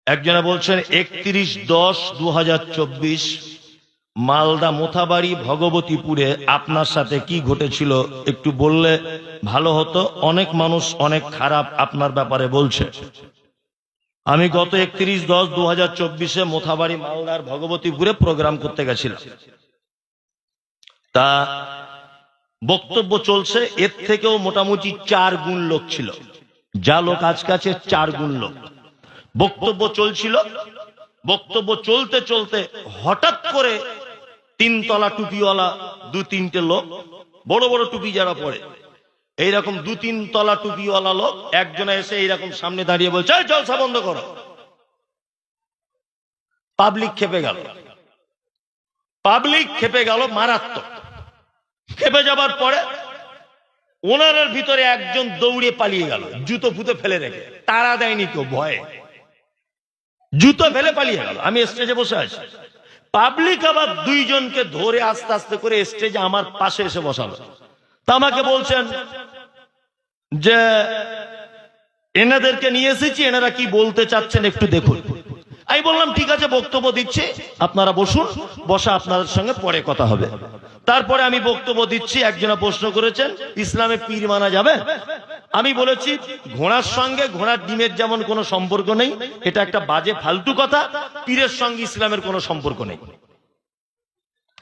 একজনে বলছেন 31/10/2024 মালদা মোথাবাড়ি ভগবতীপুরে আপনার সাথে কি ঘটেছিল একটু বললে ভালো হতো। অনেক মানুষ অনেক খারাপ আপনার ব্যাপারে বলছে। আমি গত 31/10/2024 মোথাবাড়ি মালদার ভগবতীপুরে প্রোগ্রাম করতে গেছিলাম। তা বক্তব্য চলছে, এর থেকেও মোটামুটি 4 গুণ লোক ছিল। যা লোক আজকে 4 গুণ লোক। বক্তব্য চলছিল, বক্তব্য চলতে চলতে হঠাৎ করে 3 তলা টুপিওয়ালা 2-3টে লোক, বড় বড় টুপি যারা পরে, এইরকম 2-3 তলা টুপিওয়ালা লোক একজনে এসে এইরকম সামনে দাঁড়িয়ে বলছে, এই জলসা বন্ধ করো। পাবলিক খেপে গেল, পাবলিক খেপে গেল মারাত্মক। খেপে যাবার পরে ওনার ভিতরে একজন দৌড়ে পালিয়ে গেল, জুতো ফুতো ফেলে রেখে। তারা দেয়নি কেউ, ভয়ে জুতো ফেলে পালিয়ে গেল। আমি স্টেজে বসে আছি, পাবলিক আবার 2 জনকে ধরে আস্তে আস্তে করে স্টেজে আমার পাশে এসে বসালো। তা আমাকে বলছেন যে এনাদেরকে নিয়ে এসেছি, এনারা কি বলতে চাচ্ছেন একটু দেখুন। আমি বললাম ঠিক আছে, বক্তব্য দিচ্ছি, আপনারা বসুন, বসা আপনাদের সঙ্গে পরে কথা হবে। তারপরে আমি বক্তব্য দিচ্ছি, একজনা প্রশ্ন করেছেন ইসলামে পীর মানা যাবে? আমি বলেছি ঘোড়ার সঙ্গে ঘোড়ার ডিমের যেমন কোনো সম্পর্ক নেই, এটা একটা বাজে ফালতু কথা। পীরের সঙ্গে ইসলামের কোনো সম্পর্ক নেই,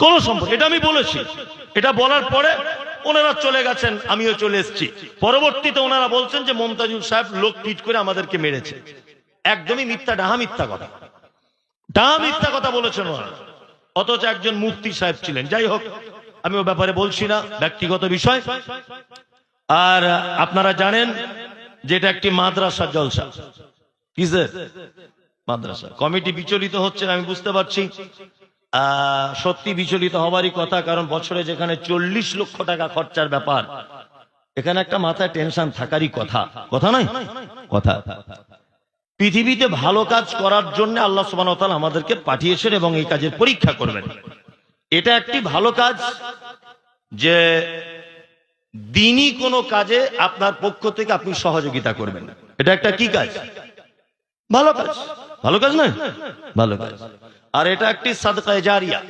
কোনো সম্পর্ক, এটা আমি বলেছি। এটা বলার পরে ওনারা চলে গেছেন, আমিও চলে এসেছি। পরবর্তীতে ওনারা বলছেন যে মমতাজুল সাহেব লোক টুইট করে আমাদেরকে মেরেছে। একদমই মিথ্যা, ডাহা মিথ্যা কথা, ডাহা মিথ্যা কথা বলেছেন ওনারা। অথচ একজন মুফতি সাহেব ছিলেন। যাই হোক, আমি ও ব্যাপারে বলছি না, ব্যক্তিগত বিষয়। আর আপনারা জানেন যে এটা একটি মাদ্রাসা জলসা। কিসের মাদ্রাসা? কমিটি বিচলিত হচ্ছেন আমি বুঝতে পারছি। সত্যি বিচলিত হবারই কথা, কারণ বছরে যেখানে 40 লক্ষ টাকা খরচার ব্যাপার, এখানে একটা মাথায় টেনশন থাকারই কথা। কথা নয় কথা। পৃথিবীতে ভালো কাজ করার জন্য আল্লাহ সুবহানাহু ওয়া তাআলা আমাদেরকে পাঠিয়েছেন এবং এই কাজের পরীক্ষা করবেন। এটা একটি ভালো কাজ যে দিনই কোনো কাজে আপনার পক্ষ থেকে আপনি সহযোগিতা করবেন। এটা একটা কি কাজ? ভালো কাজ। ভালো কাজ নয়? ভালো কাজ। আর এটা একটি সাদকায়ে জারিয়া।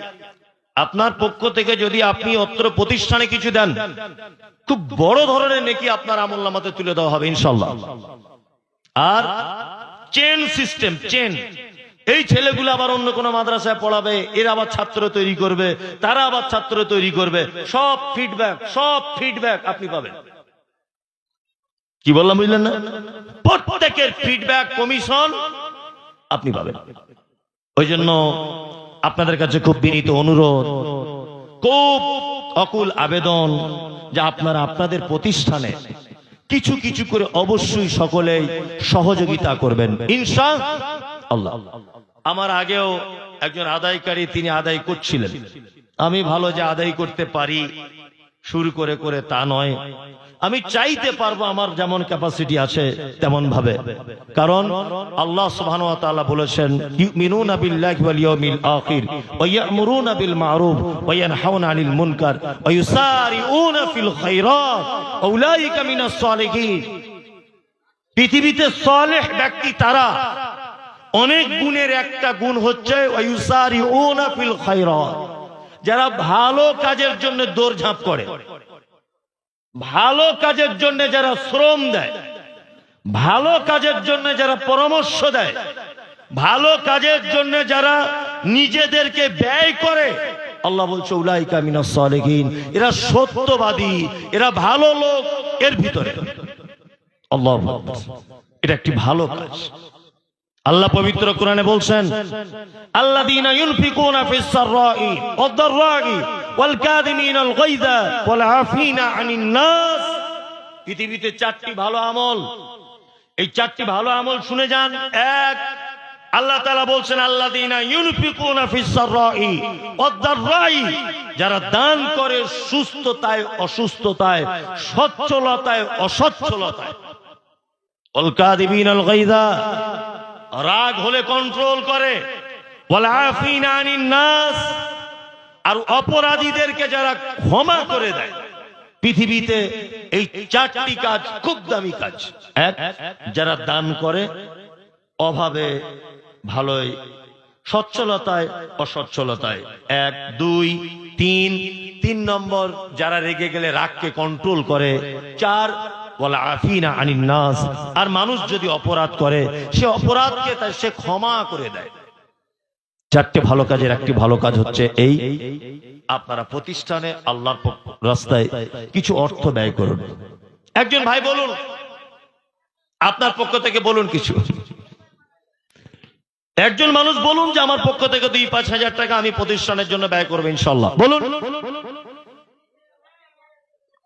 আপনার পক্ষ থেকে যদি আপনি অত্র প্রতিষ্ঠানে কিছু দেন, খুব বড় ধরনের নেকি আপনার আমলনামাতে তুলে দেওয়া হবে ইনশাআল্লাহ। আর চেন সিস্টেম, চেন, এই ছেলেগুলো আবার অন্য কোন মাদ্রাসায় পড়াবে, এরা আবার ছাত্র তৈরি করবে, তারা আবার ছাত্র তৈরি করবে, সব ফিডব্যাক আপনি পাবেন। কি বললাম বুঝলেন না? প্রত্যেকের ফিডব্যাক কমিশন আপনি পাবেন। ওই জন্য আপনাদের কাছে খুব বিনীত অনুরোধ, খুব অকুল আবেদন যে আপনারা আপনাদের প্রতিষ্ঠানে কিছু কিছু করে অবশ্যই সকলেই সহযোগিতা করবেন ইনশাআল্লাহ। আমার আগেও একজন আদায়কারী, তিনি আদায় করছিলেন। আমি ভালো যে আদায় করতে পারি শুরু করে করে তা নয়, আমি চাইতে পারবো আমার যেমন ক্যাপাসিটি আছে তেমন ভাবে। কারণ আল্লাহ সুবহানাহু ওয়া তাআলা বলেছেন ইউমিনুনা বিল্লাহি ওয়াল ইয়াউমিল আখির ওয়া ইয়া'মুরুনা বিল মা'রুফ ওয়া ইয়ানহাউনা আনিল মুনকার ওয়া ইউসারিউনা ফিল খায়রাত উলাইকা মিনাস সালিহিন। পৃথিবীতে সালেহ ব্যক্তি তারা, অনেক গুণের একটা গুণ হচ্ছে ওয়া ইউসারিউনা ফিল খায়রাত, যারা ভালো কাজের জন্য দৌড়ঝাঁপ করে, ভালো কাজের জন্য যারা শ্রম দেয়, ভালো কাজের জন্য যারা পরামর্শ দেয়, ভালো কাজের জন্য যারা নিজেদেরকে ব্যয় করে, আল্লাহ বলছে উলাইকা মিনাস সালিহিন, এরা সত্যবাদী, এরা ভালো লোক। এর ভিতরে আল্লাহু আকবার, এটা একটি ভালো কাজ। আল্লাহ পবিত্র কোরআনে বলছেন আল্লাযীনা ইউনফিকুনা ফিস সাররাই ওয়াদ দাররাই ওয়াল কাযিমিনাল গায়যা ওয়াল আফিনা আনিন নাস। পৃথিবীতে 4টি ভালো আমল, এই 4টি ভালো আমল শুনে যান। এক, আল্লাহ তাআলা বলছেন আল্লাযীনা ইউনফিকুনা ফিস সাররাই ওয়াদ দাররাই, যারা দান করে সুস্থতায় অসুস্থতায়, সচ্ছলতায় অসচ্ছলতায়। ওয়াল কাযিমিনাল গায়যা, রাগ হলে কন্ট্রোল করে। ওয়াল আফিনা আনিন নাস, আর অপরাধীদেরকে যারা ক্ষমা করে দেয়। পৃথিবীতে এই 4টি কাজ খুব দামি কাজ। এক, যারা দান করে, অভাবে ভালোই, সচ্ছলতায় অসচ্ছলতায়। 1 2 3, 3 নম্বর যারা রেগে গেলে রাগকে কন্ট্রোল করে। 4 ওয়াল আফিনা আনিন নাস, আর মানুষ যদি অপরাধ করে সে অপরাধকে সে ক্ষমা করে দেয়। 4টে ভালো কাজের একটি ভালো কাজ হচ্ছে এই, আপনারা প্রতিষ্ঠানে আল্লাহর রাস্তায় কিছু অর্থ ব্যয় করুন। একজন ভাই বলুন, আপনার পক্ষ থেকে বলুন কিছু, একজন মানুষ বলুন যে আমার পক্ষ থেকে 2-5 হাজার টাকা আমি প্রতিষ্ঠানের জন্য ব্যয় করবো ইনশাল্লাহ। বলুন,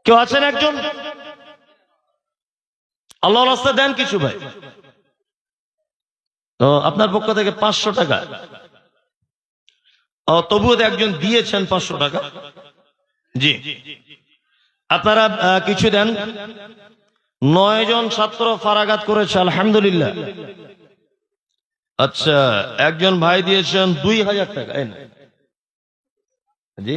কেউ আছেন একজন? আল্লাহর রাস্তায় দেন কিছু ভাই। তো আপনার পক্ষ থেকে 500 টাকা, তবুও একজন দিয়েছেন 500 টাকা। জি, আপনারা কিছু দেন। 9 জন ছাত্র ফারাগাত করেছে, আলহামদুলিল্লাহ। আচ্ছা, একজন ভাই দিয়েছেন 2000 টাকা। জি।